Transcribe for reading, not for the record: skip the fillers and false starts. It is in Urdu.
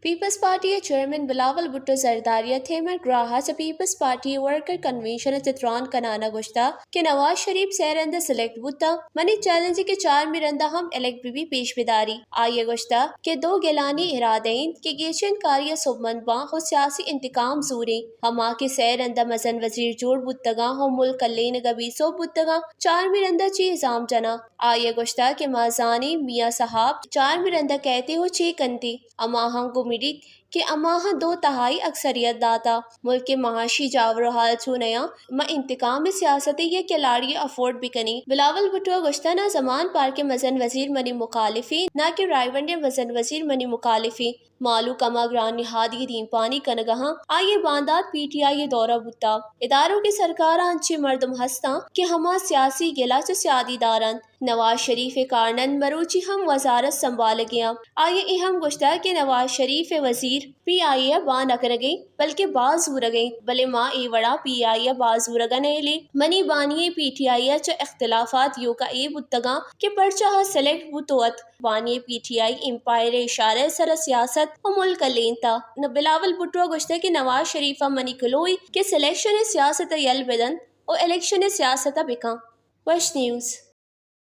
پیپلز پارٹی چیئرمین بلاول بھٹو زرداری تھیمر گراہا سے پیپلز پارٹی ورکر کنونشن تتران کنانا گشتا کہ نواز شریف سیرندہ سلیکٹ بوتا منی چیلنج کے 4 میرندہ ہم الیکٹ بھی پیش بداری آئیے گشتا کہ دو گیلانی ارادین کہ گیچن کاریہ سبمند باں ہو سیاسی انتقام زوریں ہما کے سیرندہ مزن وزیر جوڑ بوتگاں ہو ملک کلین گبی سو بوتگاں 4 میرندہ چی نظام جنا آئیے گشتا کہ مازانی میاں صاحب 4 میرندہ کہتے ہو چی کنتی اماہاں گمیڈی کہ اماہاں 2/3 اکثریت داتا ملک کے معاشی جاور حال چونیا ما انتقام سیاست یہ کھلاڑی افورڈ بھی کنی بلاول بھٹو گشتہ نہ زمان پار کے مزن وزیر منی مخالفی نہ کہ رائے ونڈے مزن وزیر منی مخالفی مالو کما گران نہادی دین پانی کنگہاں آئیے باندات پی ٹی آئی دورہ بوتا اداروں کی سرکارہ انچے مردم ہستاں کہ ہما سیاسی گلا چو سیادی دارند نواز شریف کارنند مروچی ہم وزارت سنبھال گیا آئیے اہم گشتہ کہ نواز شریف وزیر پی آئی اے با نہ کر گئی بلکہ باز ہو گئی بلے ماں ای وڑا پی آئی اے باز ہو گنے لی منی بانی پی ٹی آئی چو اختلافات یو کا ای بتگاں کہ پرچہ سلیکٹ بوتوت بانی پی ٹی آئی امپائر اشارہ سر سیاست و ملک لینتا نہ بلاول بھٹو گشتہ کہ نواز شریفہ منی کلوئی کہ سلیکشن سیاست یل بدن و الیکشن سیاست بکاں وش نیوز